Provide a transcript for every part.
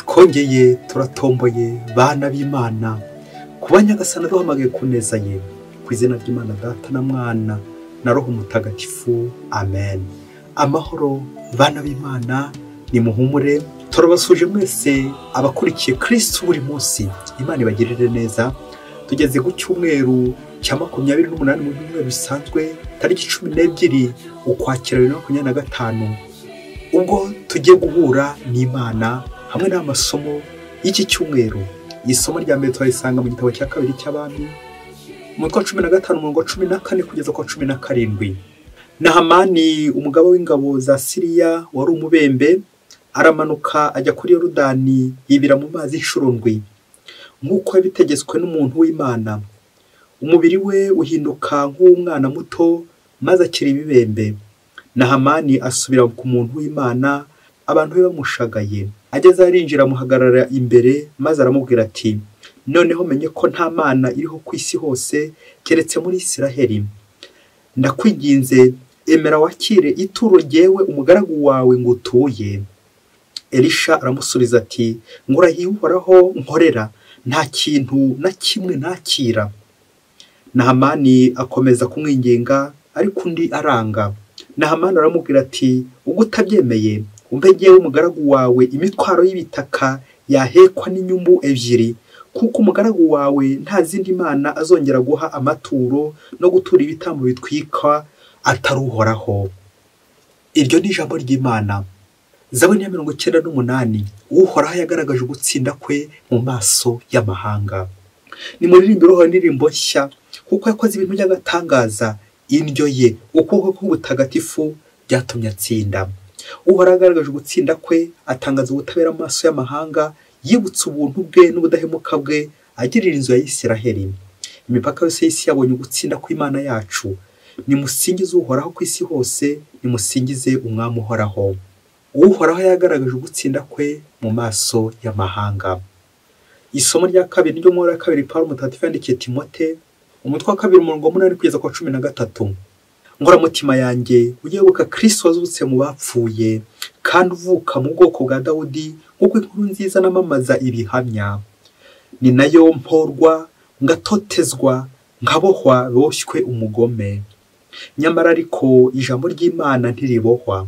twongeye turatomboye bana b'Imana kuba Nyagasani duhamagaye kuneza ye ku izina ry'Imana Data na Mwana na Roho Mutagatifu. Amen. Amahoro bana b'Imana, ni muhumure. Turabasuje mwese abakurikiye Kristo buri munsi. Imana ibagirire neza. Tugeze ku cyumweru cya 28 mu byumweru bisanzwe, tariki 12 Ukwakira 2025, ubwo tugiye guhura n'Imana hamwe n'amasomo y'iki cyumweru. Isomo rya mbere twarisanga mu gitabo cya kabiri cy'Abami, umutwe wa 15 umurongo wa 14 kugeza ku 17. Nahamani umugabo w'ingabo za Siriya wari umubembe aramanuka ajya kuri Yorodani yibira mu mazi inshuro ndwi nk'uko yabitegetswe n'umuntu w'Imana. Umubiri we uhinduka nk'umwana muto maze akira ibibembe. Nahamani asubira ku muntu w'Imana, abantu be bamushagaye. Ageze arinjira amuhagarara imbere maze aramubwira ati, noneho menye ko nta mana iriho ku isi hose keretse muri Isiraheli. Ndakwinginze emera wakire ituro ryewe umugaragu wawe ngutuye. Elisha aramusubiza ati, ngurahiye Uhoraho nkorera, nta kintu na kimwe nakira. Nahamani akomeza kumwinginga ariko undi aranga. Nahamani aramubwira ati, ubwo utabyemeye umbe jyewe umugaragu wawe imitwaro y'ibitaka yahekwa n'inyumbu 2, kuko umugaragu wawe nta zindi mana azongera guha amaturo no gutura ibitambo bitwikwa atari Uhoraho. Iryo ni ijambo ry'Imana. Zaburi ya 98. Uhoraho yagaragaje gutsinda kwe mu maso y'amahanga. Ni muririmbe roho ndirimbo nshya, kuko yakoze ibintu by'agatangaza. Indyo ye ukuboko k'ubutagatifu byatumye atsinda. Uhoraho yagaragaje gutsinda kwe, atangaza ubutabera mu maso y'amahanga, yibutsa ubuntu bwe n'ubudahemuka bwe agirira inzu ya Isiraheli. Imipaka yose y'isi yabonye gutsinda kw'Imana yacu. Nimusingize Uhoraho ku isi hose, nimusingize umwami Uhoraho. Uhoraho yagaragaje gutsinda kwe mu maso y'amahanga. Isomo rya kabiri ryo mu kabiri Pawulo Mutagatifu yandikiye Timote, umutwe wa 2 umurongo wa 8 kugeza ku 13. Ngora mutima yanjye ujye wibuka Kristo wazutse mu bapfuye, kandi uvuka mu bwoko bwa Dawudi, nk'uko inkuru nziza namamaza ibihamya. Ni nayo mporwa ngatotezwa nkabohwa boshywe umugome. Nyamara ariko ijambo ry'Imana ntiribohwa.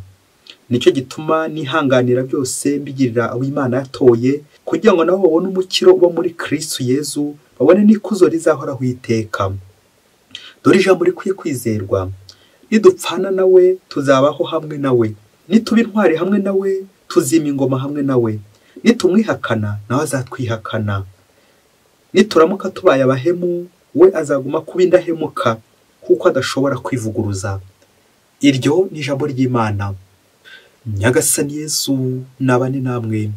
Nicyo gituma nihanganira byose mbigirira abo Imana yatoye, kugira ngo nabo babone umukiro uba muri Kristo Yezu, babone n'ikuzo rizahoraho iteka. Dore ijambo rikwiye kwizerwa. Nidupfana nawe tuzabaho hamwe nawe, nituba intwari hamwe nawe tuzima ingoma hamwe nawe, nitumwihakana nawe azatwihakana. Nituramuka tubaye abahemu we azaguma kuba indahemuka, kuko adashobora kwivuguruza. Iryo ni ijambo ry'Imana. Nyagasani Yesu nabane namwe.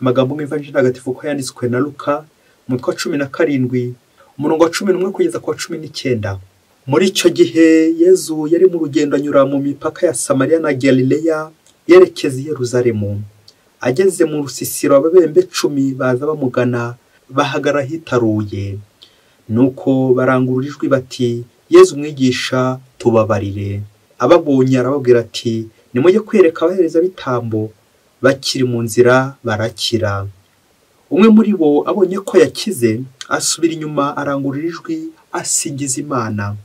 Amagambo y'Evanjili ntagatifu ko yanditswe na Luka, umutwe wa 17 umurongo wa 11 kugeza ku 19. Muri icyo gihe Yesu yari mu rugendo anyura mu mipaka ya Samariya na Galileya yerekeza i Yerusalemu. Ageze mu rusisiro ababembe 10 baza bamugana, bahagara hitaruye. Nuko barangurura ijwi bati, Yesu mwigisha tubabarire. Ababonye arababwira ati, nimujye kwereka abahereza bitambo. Bakiri mu nzira barakira. Umwe muri bo abonye ko yakize, asubira inyuma arangurura ijwi asingiza Imana.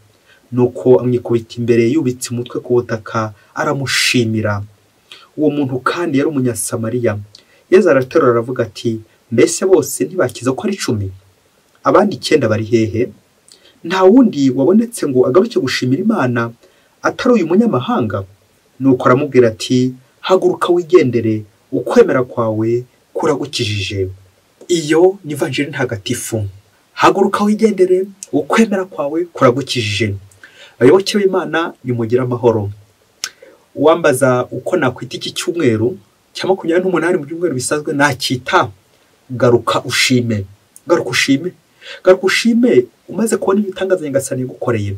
Nuko amwikubita imbere yubitse umutwe ku butaka aramushimira. Uwo muntu kandi yari umunyasamariya. Yesu araterura aravuga ati, mbese bose ntibakiza ko ari 10? Abandi 9 bari hehe? Nta wundi wabonetse ngo agaruke gushimira Imana atari uyu munyamahanga? Nuko aramubwira ati, haguruka wigendere, ukwemera kwawe kuragukijije. Iyo ni Evanjili ntagatifu. Haguruka wigendere, ukwemera kwawe kuragukijije. Abayoboke b'Imana nimugira amahoro. Uwambaza uko nakwita iki cyumweru cya 28 mu byumweru bisanzwe nakita garuka ushime. Garuka ushime. Garuka ushime umaze kubona ibitangaza Nyagasani gukoreye.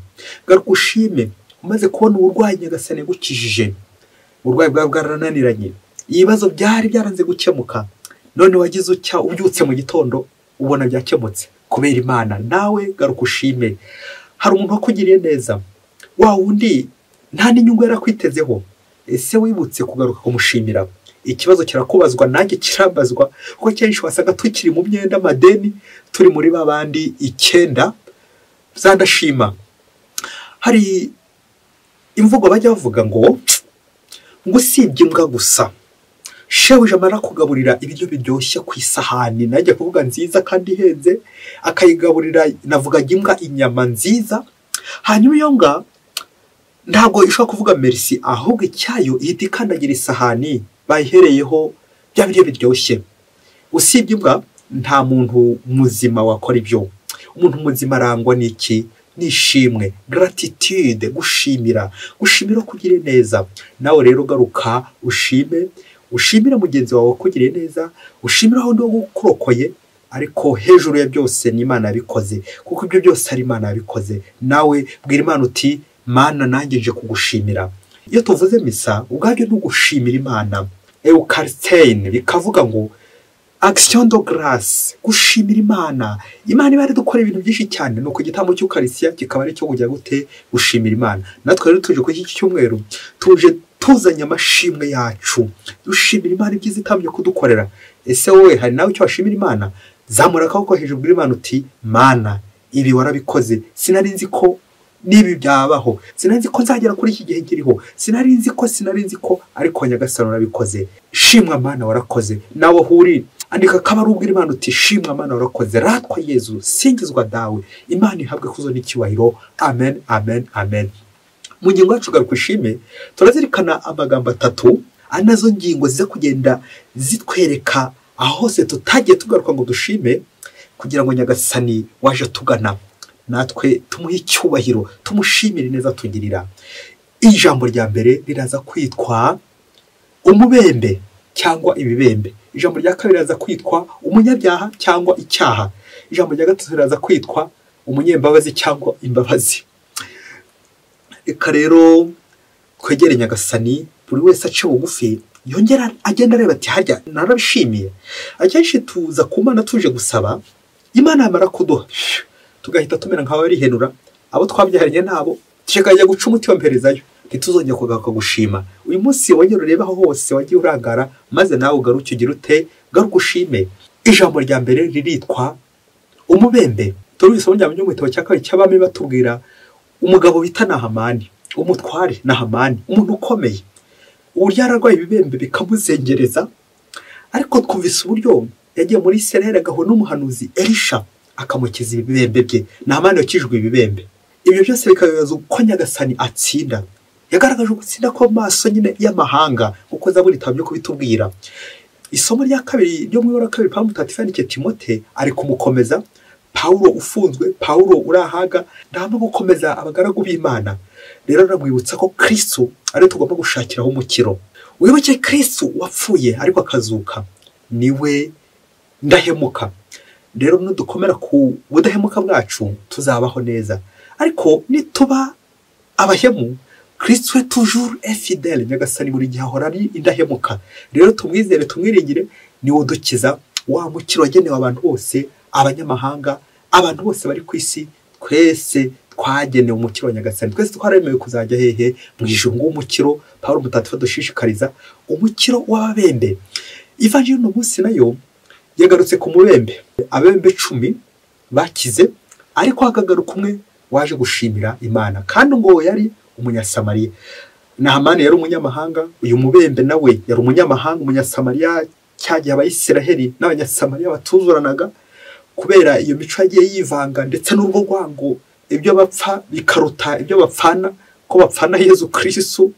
Garuka ushime umaze kubona uburwayi Nyagasani gukijije. Uburwayi bwawe bwarananiranye, ibibazo byari byaranze gukemuka, none wagize ucya ubyutse mu gitondo ubona byakemutse kubera Imana. Nawe garuka ushime. Hari umuntu wakugiriye neza, wa wundi nta n'inyungu yarakwitezeho, ese wibutse kugaruka kumushimira? ikibazo kirakubazwa nanjye kirambazwa kuko kenshi wasanga tukiri mu myenda amadeni turi muri babandi 9 zandashima. Hari imvugo bajya bavuga ngo usibye imbwa gusa shebuja amara kugaburira ibiryo biryoshye ku isahani najya kuvuga nziza kandi ihenze akayigaburira navuga imbwa inyama nziza, hanyuma iyo mbwa ntabwo ishobora kuvuga merci ahubwo icyayo ihita ikandagira isahani bayihereyeho bya biryo biryoshye. Usibye imbwa nta muntu muzima wakora ibyo. Umuntu muzima arangwa n'iki? Nishimwe, gratitude, gushimira kugire neza. Nawe rero garuka ushimira mugenzi wawe kugire neza, ushimira aho ndo gukurokoye, ariko hejuru ya byose ni Imana yabikoze kuko ibyo byose ari Imana yabikoze. Nawe bwira Imana uti Mana nanjye nje kugushimira. Iyo tuvuze misa ubwabyo no gushimira Imana, Eucharistie bikavuga ngo action de grâce, gushimira Imana. Imana ibari dukora ibintu byinshi cyane, no kugitamo cy'Eucharistie kikaba ari cyo kujya gute gushimira Imana. Natwe rero tuje ku iki cyumweru tuje tuzanya amashimwe yacu dushimira Imana ibyiza itamye kudukorera. Ese wowe hari nawe icyo washimira Imana? Zamura akaboko hejuru bwira Imana uti Mana ibi warabikoze, sinari nzi ko nibi byabaho, sinari nzi ko nzagera kuri iki gihe kiriho, sinari nzi ko ariko Nyagasani urabikoze. Shimwa Mana warakoze. Nawe huri andika kabaru bwira Imana uti shimwa Mana warakoze, ratwa Yezu, singizwa dawe, Imana ihabwe kuzo n'icyubahiro. Amen, amen, amen. Mu ngingo yacu garuka ishime turazirikana amagambo 3 anazo ngingo ziza kugenda zitwereka aho hose tutagiye tugaruka ngo dushime kugira ngo Nyagasani waje tugana natwe tumuhe icyubahiro, tumushimire neza tugirira. Ijambo rya mbere riraza kwitwa umubembe cyangwa ibibembe. Ijambo rya kabiri riraza kwitwa umunyabyaha cyangwa icyaha. Ijambo rya gatatu riraza kwitwa umunyembabazi cyangwa imbabazi. Eka rero kwegere Nyagasani buri wese ace bugufi yongera agenda areba ati harya narabishimiye. Akenshi tuza kumana tuje gusaba Imana yamara kuduha tugahita tumera nkaho ari henura abo twabyaranye nabo tishakajya guca umuti wamperezayo ntituzongera kugaruka gushima. Uyu munsi wongera ureba aho hose wagiye urangara maze nawe ugaruke ugira ute garuka ushime. Ijambo rya mbere riritwa umubembe. Turubisoma njya mu gitabo cya kabiri cy'abami batubwira umugabo bita Nahamani, umutware Nahamani, umuntu ukomeye. Uburyo yararwaye ibibembe bikamuzengereza, ariko twumvise uburyo yagiye muri Israel agaho n'umuhanuzi Elisha akamukiza ibibembe bye. Nahamani yakijwe ibibembe. Ibyo byose bikagaragaza uko Nyagasani atsinda. Yagaragaje gutsinda ko maso nyine y'amahanga uko Zaburi itamye kubitubwira. Isomo rya kabiri ryo mu 2 Pawulo mutagatifu yandikiye Timote ari kumukomeza. Paulo ufunzwe, Paulo urahaga, ndamba gukomeza abagaragu b'Imana. Rero namwibutsa ko Kristo ari tugomba gushakiraho umukiro. Wibuke Kristo wapfuye ariko akazuka, niwe ndahemuka. Rero nudukomera ku budahemuka bwacu tuzabaho neza. Ariko nituba abahemu, Kristo est toujours infidèle. Nyagasani buri gihe ahora ari indahemuka. Rero tumwizere tumwiringire, ni wodukiza wa mukiro wagenewe abantu bose, abanyamahanga, abantu bose bari ku isi. Twese twagenewe umukiro wa Nyagasani. Twese twararemewe kuzajya hehe mu ijuru ng'umukiro. Pawulo mutagatifu dushishikariza umukiro w'ababembe. Ivanjiri no munsi nayo yagarutse ku mubembe. Abembe 10 bakize, ariko hakagaruka umwe waje gushimira Imana kandi ngo yari umunyasamariya. Nahamani yari umunyamahanga, uyu mubembe nawe yari umunyamahanga, umunyasamariya. Cyagiye abayisiraheli n'abanyasamariya batuzuranaga kubera iyo mico yagiye yivanga, ndetse n'urwo rwango ibyo bapfa bikaruta ibyo bapfana, ko bapfana Yezu Kristo.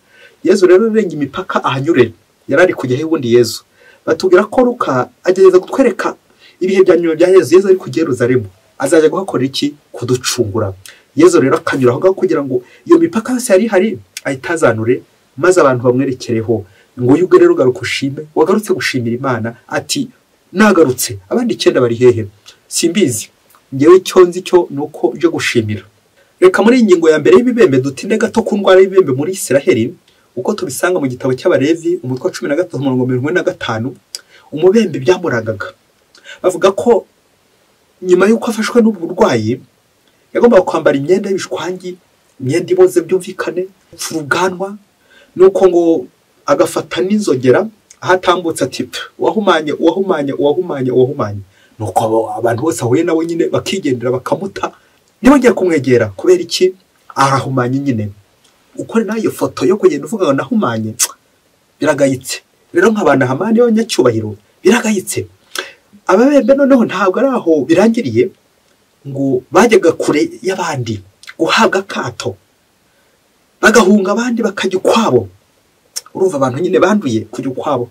Yezu rero renga imipaka ahanyure, yarari kujya he wundi Yezu. Batubwira ko Luka agereza gutwereka ibihe bya nyuma bya Yezu. Yezu ari ku Yerusalemu azajya guhakora iki? Kuducungura. Yezu rero akanyura aho kugira ngo iyo mipaka yose yari hari ayitazanure maze abantu bamwerekereho. Ngo yuge rero garuka ushime, wagarutse gushimira Imana. Ati nagarutse, abandi 9 bari hehe? Simbizi, ngewe cyo nzi cyo nuko byo gushimira. Reka muri ingingo ya mbere y'ibibembe dutinde gato ku ndwara y'ibibembe muri Israel uko tubisanga mu gitabo cy'Abalevi umutwe wa 13:45. Umubembe byamuragaga. Bavuga ko nyuma yuko afashwe n'uburwayi yagomba kwambara imyenda y'ibishwangi, imyenda iboze byumvikane, furuganwa, nuko ngo agafata n'inzogera ahatambutse ati wahumanye wahumanye wahumanye wahumanye, nuko abantu bose ahuye nawe nyine bakigendera bakamuta ntibongera kumwegera. kubera iki? arahumanye nyine. ukore nayo foto yo kugenda uvuga ngo nahumanye biragayitse. rero nk'abana Hamani y'abanyacyubahiro biragayitse. Ababembe noneho ntabwo ari aho birangiriye, ngo bajyaga kure y'abandi guhabwa akato, bagahunga abandi bakajya ukwabo. urumva abantu nyine banduye kujya ukwabo.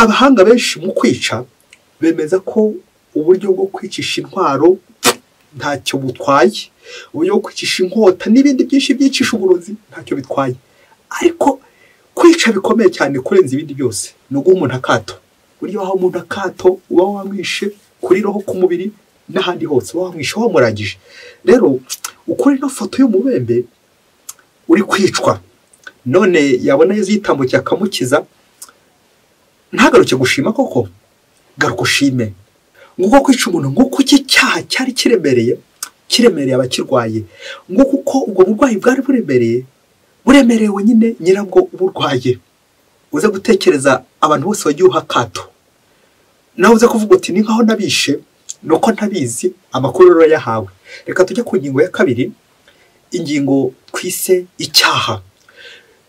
Abahanga benshi mu kwica bemeza ko uburyo bwo kwicisha intwaro ntacyo butwaye, uburyo bwo kwicisha inkota n'ibindi byinshi byicisha uburozi ntacyo bitwaye, ariko kwica bikomeye cyane kurenza ibindi byose ni uguha umuntu akato. buryo waha umuntu akato uba wamwishe kuri roho, ku mubiri n'ahandi hose uba wamwishe wamuragije. rero ukora ino foto y'umubembe uri kwicwa, none yabona Yesu yitambukiye akamukiza, ntagaruke gushima koko, garuka ushime. nguko kwica umuntu, nguko iki cyaha cyari kiremereye abakirwaye, nguko uko ubwo burwayi bwari buremerewe nyine nyirabwo uburwaye. uze gutekereza abantu bose bagiye uha akato, nawe uze kuvuga uti ni nkaho nabishe, nuko ntabizi, amakuru rero yahawe. reka tujye ku ngingo ya kabiri, ingingo twise icyaha.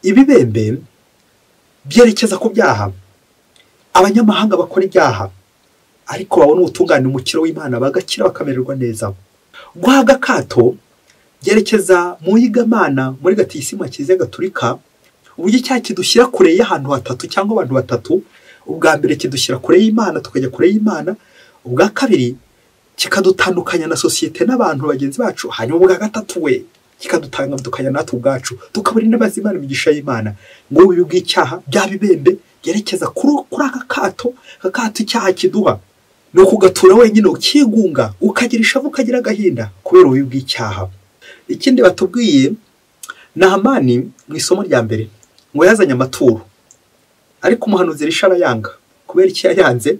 ibibembe byerekeza ku byaha. abanyamahanga bakora ibyaha ariko babona ubutungane umukiro w'Imana, bagakira bakamererwa neza. guhabwa akato byerekeza mu yigamana muri Gatisimu ya Kiliziya Gatolika. uburyo icyaha kidushyira kure y'ahantu hatatu cyangwa abantu batatu. ubwa mbere kidushyira kure y'Imana, tukajya kure y'Imana. ubwa kabiri kikadutandukanya na sosiyete n'abantu bagenzi bacu. hanyuma ubwa gatatu we kikadutandukanya natwe ubwacu, tukabura inama z'Imana, imigisha y'Imana. ngo ubu bw'icyaha bya bibembe byerekeza kuri aka kato. icyaha kiduha ni ukugatura wenyine, ukigunga, ukagira ishavu, ukagira agahinda kubera ububi bw'icyaha. ikindi batubwiye na Hamani mu isomo rya mbere, ngo yazanye amaturo, ariko umuhanuzi Elisha arayanga. kubera iki yayanze?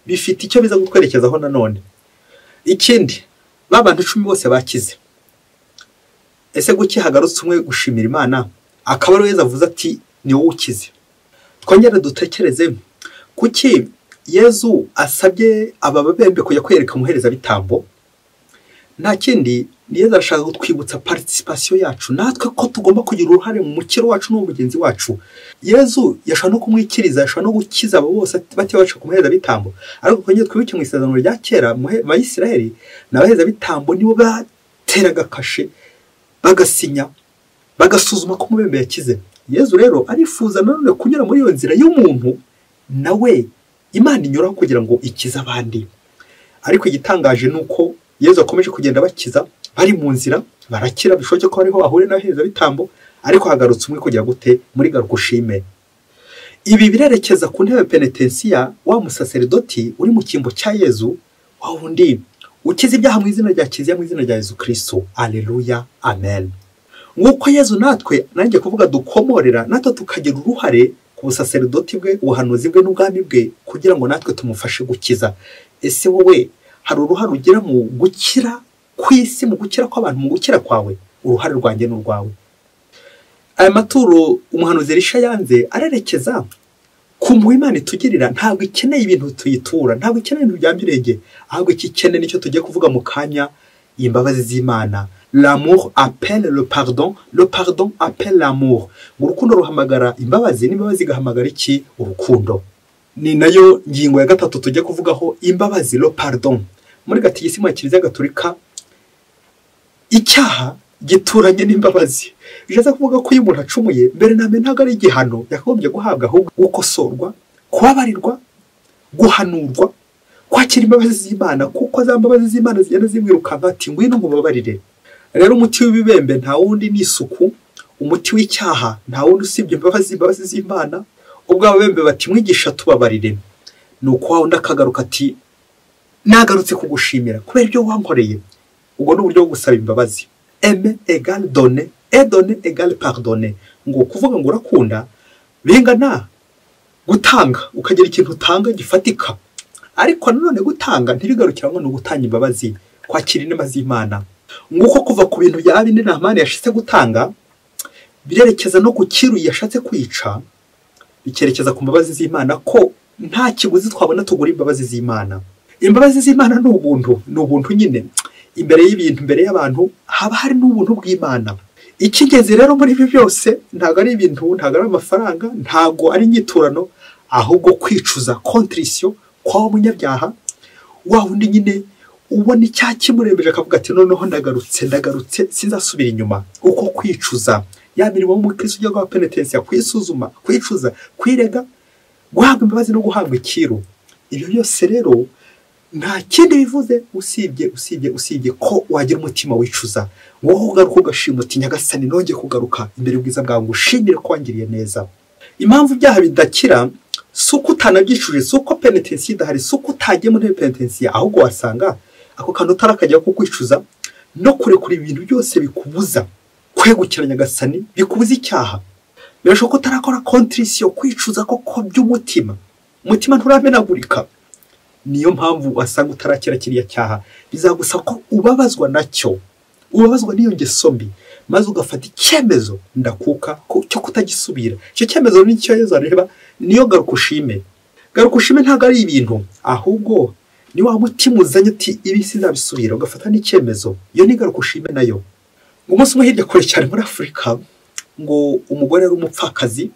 bifite icyo biza gutwerekezaho nanone. ikindi babantu 10 bose bakize. ese guki hagarutse umwe gushimira Imana, akaba ari Yesu avuze ati ni wowe ukize? twongere dutekereze kuki Yesu asabye aba babembe kujya kwereka umuhereza bitambo. nta kindi, ni Yesu arashaka gutwibutsa participation yacu, natwe ko tugomba kugira uruhare mu mukiro wacu no mugenzi wacu. Yesu yashaka no kumwikiriza, yashaka no gukiza abo bose batibasha kumuhereza bitambo. ariko kongeye twibuke mu isezerano rya kera mu Bayisiraheli, n'abaheza bitambo nibo bateraga kashe, bagasinya, bagasuzuma ko umubembe yakize. Yesu rero arifuza nanone kunyura muri iyo nzira y'umuntu nawe Imana inyuraho kugira ngo ikize abandi. ariko igitangaje nuko Yesu akomeje kugenda bakiza, bari mu nzira barakira, bishoboke ko ariho bahure n'abaheza bitambo, ariko hagarutse umwe kugira gute muri garuka ushime. ibi birerekeza ku ntebe penetensiya, wa musaserdoti uri mu cyimbo cya Yesu, wa wundi ukiza ibyaha mu izina rya Kiliziya, mu izina rya Yesu Kristo. Alleluia, amen. nguko Yesu natwe nanjye kuvuga dukomorera, natwe tukagira uruhare ku busaserdoti bwe, ubuhanuzi bwe n'ubwami bwe, kugira ngo natwe tumufashe gukiza. ese wowe hari uruhare ugira mu gukira kw'isi, mu gukira kw'abantu, mu gukira kwawe? uruhare rwanjye n'urwawe. aya maturo umuhanuzi Elisha yanze arerekeza ku mpuhwe Imana itugirira. ntabwo ikeneye ibintu tuyitura, ntabwo ikeneye ibintu bya mirenge, ahubwo ikeneye nicyo tugiye kuvuga mu kanya, imbabazi z'Imana. L'amour appelle le pardon appelle l'amour. urukundo ruhamagara imbabazi, n'imbabazi gahamagara iki? urukundo. ni nayo ngingo ya gatatu tujye kuvugaho, imbabazi, le pardon. muri Gatisimu ya Kiliziya Gatolika, icyaha gituranye n'imbabazi. bijaza kuvuga ko iyo umuntu acumuye, mbere na mbere ntabwo ari igihano yakagombye guhabwa, ahubwo gukosorwa, kubabarirwa, guhanurwa, kwakira imbabazi z'Imana, kuko za mbabazi z'Imana zigenda zimwirukanka ati ngwino nkubabarire. rero umuti w'ibibembe nta wundi ni isuku, umuti w'icyaha nta wundi usibye imbabazi z'Imana. ubwo ababembe bati mwigisha tubabarire, nuko wa wundi akagaruka ati nagarutse kugushimira kubera ibyo wankoreye. ubwo ni uburyo bwo gusaba imbabazi. aimer égale donner, et donner égale pardonner. ngo kuvuga ngo urakunda bingana gutanga, ukagira ikintu utanga gifatika. ariko nanone gutanga ntibigarukira ngo no gutanga imbabazi, kwakira inema z'Imana. nguko kuva ku bintu bya bine Hamani yashitse gutanga, birerekeza no ku kiru yashatse kwica. bikerekeza ku mbabazi z'Imana ko nta kiguzi twabona tugura imbabazi z'Imana. Imbabazi z'Imana ni ubuntu nyine. Imbere y'ibintu, imbere y'abantu haba hari n'ubuntu bw'Imana. Ikigeze rero muri ibyo byose ntago ari ibintu, ntago ari amafaranga, ntago ari inyiturano, ahubwo kwicuza, contrition kwa munyabyaha, wa wundi nyine ubona icyaha kimurembeje akavuga ati noneho ndagarutse sinzasubira inyuma. Uko kwicuza, ya mirimo y'umukristo ujya gwa penitence, kwisuzuma, kwicuza, kwirega, guhabwa imbabazi no guhabwa ikiru. Ibyo byose rero nta kindi bivuze usibye ko wagira umutima wicuza, wowe ugaruka ugashima uti Nyagasani nongeye kugaruka imbere y'ubwiza bwawe ngo ushimire ko wangiriye neza. Impamvu ibyaha bidakira suko utanabyicuje, suko penitence idahari, suko utagiye muri penitence, ahubwo wasanga ako kantu utarakajya ko kwicuza no kurekura ibintu byose bikubuza kwegukira Nyagasani, bikubuza icyaha. Birashoboka ko utarakora contrition, kwicuza ko by'umutima, umutima nturamenagurika. Niyo mpamvu wasanga utarakira kiriya cyaha, bizagusaba ko ubabazwa nacyo, ubabazwa n'iyo ngeso mbi, maze ugafata icyemezo ndakuka cyo kutagisubira. Icyo cyemezo nicyo Yesu areba, niyo garuka ushime. Garuka ushime ntago ari ibintu, ahubwo ni wa mutima uzanye uti ibi sinabisubira, ugafata n'icyemezo. Iyo ni garuka ushime nayo. Ngo umunsi umwe hirya kure cyane muri Afurika, ngo umugore ari umupfakazi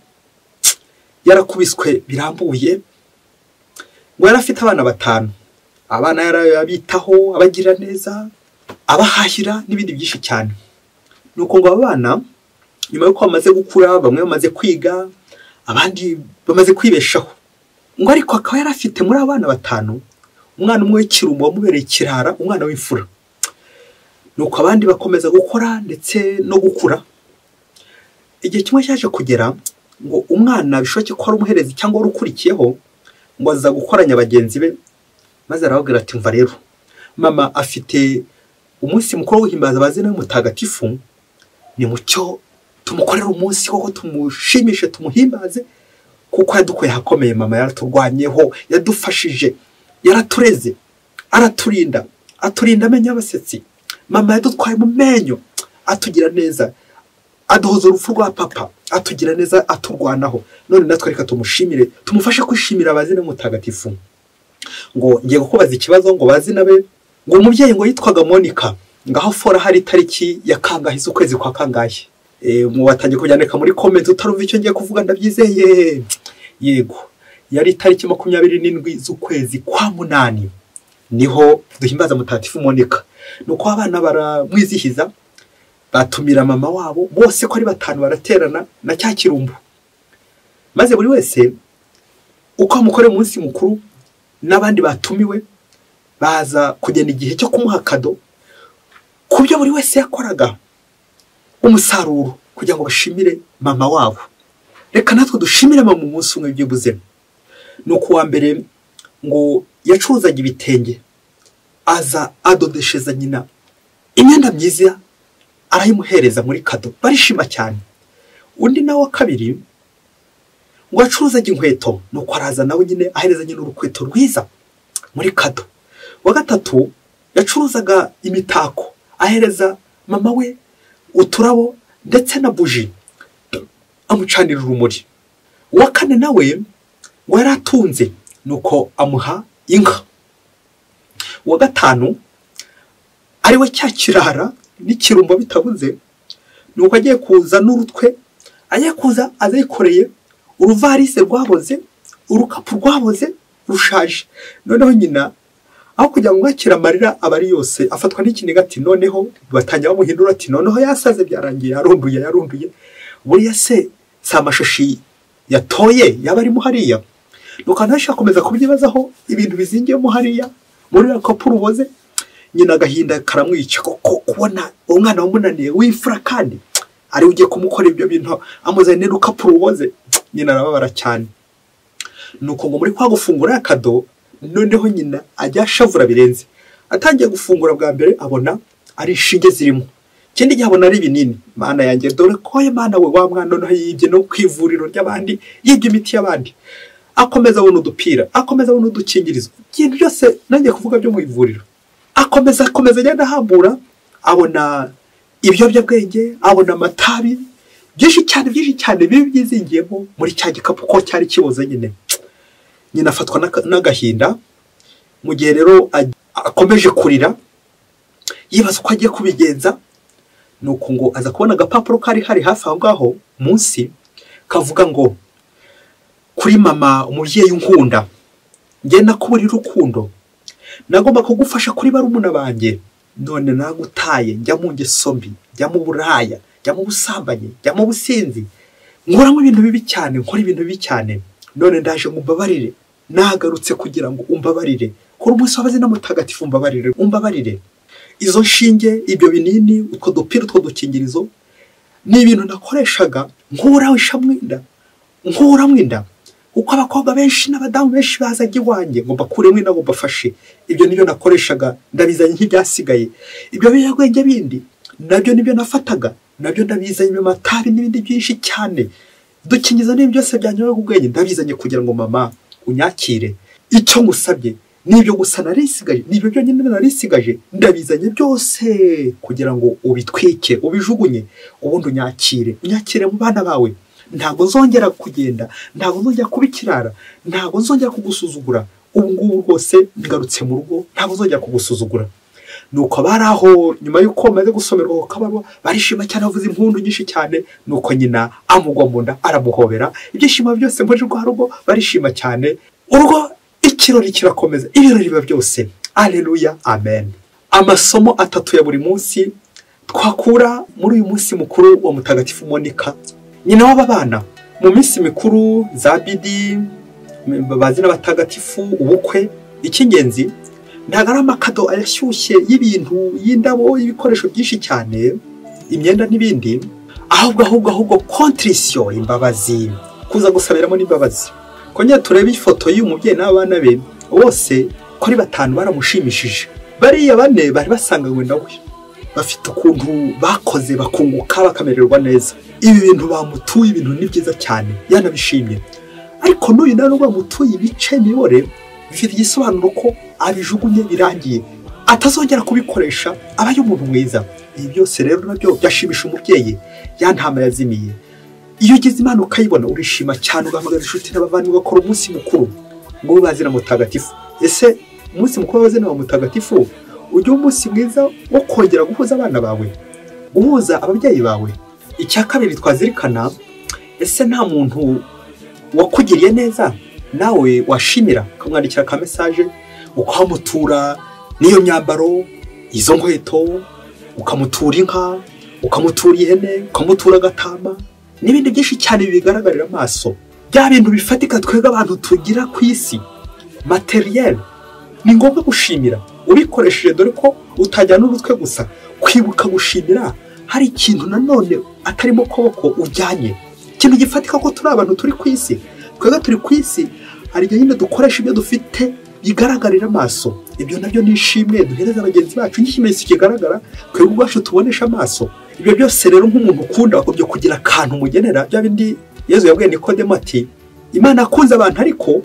yarakubiswe birambuye, ngo yarafite abana 5. Abana yarabitaho, abagira neza, abahahira n'ibindi byinshi cyane. Nuko ngo abana nyuma yuko bamaze gukura, bamwe bamaze kwiga, abandi bamaze kwibeshaho, ngo ariko akaba yarafite muri abana 5 umwana umwe w'ikirumbo wamubereye kirara, umwana w'imfura. Nuko abandi bakomeza gukora ndetse no gukura. Igihe kimwe cyaje kugera ngo umwana bishoboke ko ari umuherezi cyangwa urukurikiyeho, ngo aza gukoranya bagenzi be, maze arababwira ati mva rero mama afite umunsi mukuru w'ihimbaza bazina y'umutagatifu, ni mucyo tumukorera umunsi koko tumushimishe, tumuhimbaze kuko yadukoye hakomeye. Mama yaraturwanyeho, yadufashije, yaratureze, araturinda amenyo y'abasetsi. Mama yadutwaye mu menyo, atugira neza, aduhoza urupfu rwa papa, atugira neza, aturwanaho. None natwe reka tumushimire, tumufashe kwishimira abazina y'umutagatifu. Ngo ngiye kukubaza ikibazo, ngo bazina be, ngo umubyeyi ngo yitwaga Monica, ngaho fora hari tariki ya kangahe z'ukwezi kwa kangahe. Mu batangiye kubyandika muri comment, utarumva icyo ngiye kuvuga ndabyizeye. Yego, yari tariki 27 z'ukwezi kwa munani niho duhimbaza mutagatifu Monica. Nuko abana baramwizihiza, batumira mama wabo bose ko ari 5 baraterana na cya kirumbu, maze buri wese uko amukore umunsi mukuru n'abandi batumiwe baza kugenda igihe cyo kumuha kado kubyo buri wese yakoraga umusaruro kugira ngo bashimire mama wabo. Reka natwe dushimire mama umunsi umwe by'ubuzima. Nuko wa mbere ngo yacuruzaga ibitenge, aza adodesheza nyina imyenda myiza arayimuhereza muri kado, barishima cyane. Undi nawe wa kabiri ngo acuruzaga inkweto, nuko araza nawe nyine ahereza nyine urukweto rwiza muri kado. Wa gatatu yacuruzaga imitako, ahereza mama we uturabo ndetse na buji, amucanira urumuri. Wa kane nawe ngo yaratunze, nuko amuha inka. Wa gatanu ari we cya kirara n'ikirumbo bitabuze, nuko agiye kuza n'urutwe, agiye kuza azikoreye uruvarise rwaboze, urukapu rwaboze rushaje. Noneho nyina aho kugira ngo akira amarira abari yose, afatwa n'ikiniga ati noneho batangira bamuhindura ati noneho yasaze byarangiye, yarunduye. Buriya se samashashi yatoye yaba ari muhariya. Nuko nashaka kubyibazaho ibintu bizingiyemo hariya muri rukapu ruboze. Nyina agahinda karamwica kuko kubona umwana wamunaniye w'imfura kandi ari ugiye kumukora ibyo bintu, amuzanira urukapu ruboze. Nyina arababara cyane. Nuko ngo muri kwa gufungura akado, noneho nyina ajya ashavura birenze. Atangiye gufungura bwa mbere abona ari inshinge zirimo, ikindi gihe abona ari binini. Mana yanjye, dore ko Imana we wa mwana noneho yibye no kwivuriro ry'abandi, yibye imiti y'abandi. Akomeza abona udupira, akomeza abona udukingirizo, ikintu byose nanjye kuvuga byo mu ivuriro. Akomeza agenda ahambura, abona ibiyobyabwenge, abona amatabi, byinshi cyane bibi byizingiyemo muri cya gikapu ko cyari kiboze nyine afatwa n'agahinda. Mu gihe rero akomeje kurira yibaza uko agiye kubigenza, nuko ngo aza kubona agapapuro kari hafi aho ngaho munsi kavuga ngo kuri mama umubyeyi unkunda, njye nakuburira urukundo, nagomba kugufasha kuri barumuna banjye, none nagutaye njya mu ngeso mbi, njya mu buraya, njya mu busambanyi, njya mu businzi, nkoramo ibintu bibi cyane, nkora ibintu bibi cyane, none ndaje ngo umbabarire, nagarutse kugira ngo umbabarire, kuri umunsi w'abazina mutagatifu umbabarire. Izo nshinge, ibyo binini, utwo dupira, utwo dukingirizo ni ibintu nakoreshaga nkuramo inda, uko abakobwa benshi n'abadamu benshi bazaga iwanjye ngo bakuremo inda ngo mbafashe. Ibyo nibyo nakoreshaga, ndabizanye nk'ibyasigaye. Ibyo biyobyabwenge bindi nabyo nibyo nafataga, nabyo ndabizanye, amatabi n'ibindi byinshi cyane, dukingirizo n'ibyo byose byanyoye ubwenge ndabizanye kugira ngo mama unyakire. Icyo ngusabye nibyo gusa narisigaje, nibyo byonyine narisigaje, ndabizanye byose kugira ngo ubitwike, ubijugunye, ubundi unyakire mu bana bawe. Ntabwo nzongera kugenda, ntabwo nzongera kubikirara, ntabwo nzongera kugusuzugura. Ubu ngubu rwose ngarutse mu rugo, ntabwo nzongera kugusuzugura. Nuko bari aho nyuma y'uko maze gusomerwa ako kabarwa barishima cyane, bavuza impundu nyinshi cyane. Nuko nyina amugwa mu nda aramuhobera, ibyishimo byose muri rwa rugo barishima cyane. Urugo ikirori kirakomeza, ibirori biba byose. Aleluya, amen. Amasomo 3 ya buri munsi twakura muri uyu munsi mukuru wa Mutagatifu Monika, nyina w'aba bana. Mu minsi mikuru za bidi, bazina batagatifu, ubukwe, icy'ingenzi ntabwo ari amakado ayashyushye y'ibintu, y'indabo, y'ibikoresho byinshi cyane, imyenda n'ibindi, ahubwo contrition, imbabazi, kuza gusabiramo n'imbabazi. Kongera turebe ifoto y'umubyeyi n'abana be, bose kuri 5 baramushimishije. Bariya 4 bari basanganywe nawe, bafite ukuntu bakoze bakunguka bakamererwa neza. Ibi bintu bamutuye ibintu ni byiza cyane, yanabishimye. Ariko n'uyu nawe bamutuye ibice mibore, bifite igisobanuro ko abijugunye birangiye, atazongera kubikoresha, aba y'umuntu mwiza. Ibi byose rero nabyo byashimisha umubyeyi, yantama yazimiye. Iyo ugize Imana ukayibona urishima cyane, ugahamagara inshuti n'abavandimwe bakora umunsi mukuru ngo bazina mutagatifu. Ese umunsi mukuru w'abazina wa mutagatifu ujye umunsi mwiza wo kongera guhuza abana bawe, guhuza ababyeyi bawe. Icya kabiri twazirikana, ese nta muntu wakugiriye neza nawe washimira, ukamwandikira ka message, ukamutura n'iyo myambaro, izo nkweto, ukamutura inka, ukamutura ihene, ukamutura agatama n'ibindi byinshi cyane bigaragarira amaso. Bya bintu bifatika twega abantu tugira ku isi materiel, ni ngombwa gushimira ubikoresheje, dore ko utajyana urutwe gusa. Kwibuka gushimira hari ikintu nanone atarimo koboko ujyanye, ikintu gifatika ko turi abantu turi ku isi. Twega turi ku isi, hari igihe nyine dukoresha ibyo dufite bigaragarira amaso. Ibyo nabyo nishimwe duhereza abagenzi bacu, n'ikimenyetso kigaragara twebwe ubwacu tubonesha amaso. Ibyo byose rero nk'umuntu ukunda byo kugira akantu mugenera, bya bindi Yezu yabwiye Nikodemo ati Imana akunze abantu, ariko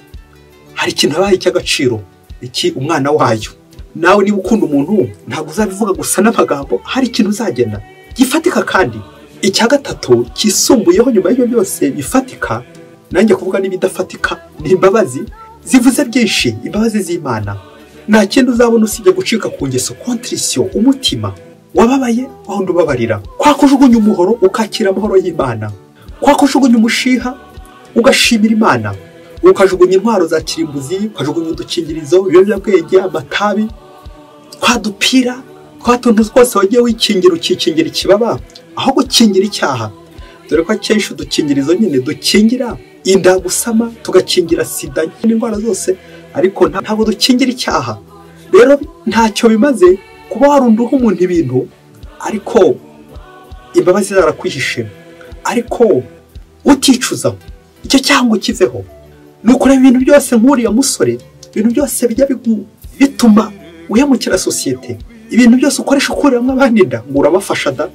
hari ikintu abaye cy'agaciro, iki umwana wayo. Nawe niba ukunda umuntu ntabwo uzabivuga gusa n'amagambo, hari ikintu uzagena gifatika. Kandi icya gatatu kisumbuyeho nyuma y'ibyo byose bifatika, nanjye kuvuga n'ibidafatika, ni imbabazi zivuze byinshi, imbabazi z'Imana. Nta kindi uzabona usibye gucika ku ngeso, contrition, umutima wababaye wahundi ubabarira, kwa kujugunya umuhoro ukakira amahoro y'Imana, kwa kujugunya umushiha ugashimira Imana, ukajugunya intwaro za kirimbuzi, ukajugunya udukingirizo, ibiyobyabwenge, amatabi, twadupira, twatuntu twose wagiye wikingira, ukikingira ikibaba aho gukingira icyaha. Dore ko akenshi udukingirizo nyine dukingira inda, gusama, tugakingira sida n'indwara zose, ariko ntabwo dukingira icyaha. Rero ntacyo bimaze kuba warunduha umuntu ibintu, ariko imbabazi zarakwihishe, ariko uticuza icyo cyango kiveho. Nuko ibintu byose nk'uriya musore, ibintu byose bijya bituma uyamukira sosiyete, ibintu byose ukoresha ukuriramo abandi inda, ngo urabafasha da,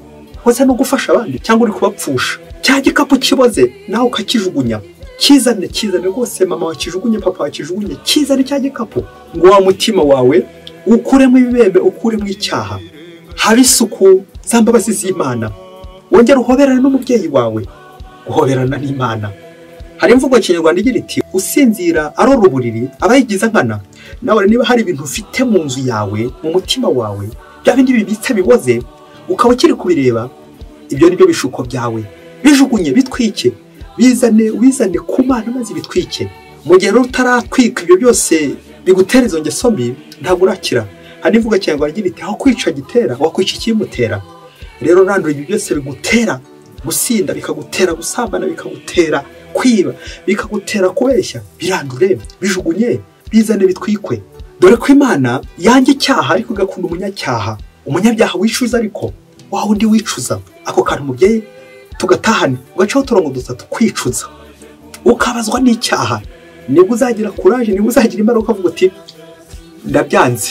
waza no gufasha abandi cyangwa uri kubapfusha. Cya gikapu kiboze nawe ukakijugunya, kizane rwose, mama wakijugunye, papa wakijugunye, kizane cya gikapu, ngo wa mutima wawe ukuremo ibibembe, ukuremo icyaha, habe isuku, za mbabazi z'Imana. wongera uhoberana n'umubyeyi wawe, guhoberana n'Imana. Hari imvugo Kinyarwanda igira iti usinzira arora uburiri aba yigiza nkana. Nawe niba hari ibintu ufite mu nzu yawe, mu mutima wawe, bya bindi bibitse biboze, ukaba ukiri kubireba, ibyo ni byo bishuko byawe. Bijugunye, bitwike, wizane ku Mana maze bitwike. Mu gihe utaratwika ibyo byose bigutera izo ngeso mbi, ntabwo urakira. Hari imvugo Kinyarwanda igira iti aho kwica gitera wakwica ikimutera. Rero randura ibyo byose bigutera gusinda, bikagutera gusambana, bikagutera kwiba, bikagutera kubeshya, birandure, bijugunye, bizane bitwikwe. Dore ko Imana yanjye icyaha ariko igakunda umunyacyaha. Umunyabyaha wicuza ariko wa wundi wicuza. Ako kantu umubyeyi tugatahana, ugacaho uturongo dutatu kwicuza, ukabazwa n'icyaha. Nibwo uzagira courage, nibwo uzagira imbaraga ukavuga uti ndabyanze.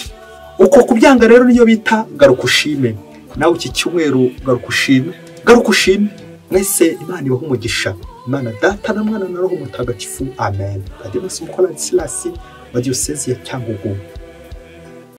Uko kubyanga rero niyo bita garuka ushime. Nawe iki cyumweru garuka ushime, garuka ushime. Mwese Imana ibahe umugisha. Imana Data na Mwana na Roho Mutagatifu. Amen. Padiri Musumba Ladislas wa Diyosezi ya Cyangugu.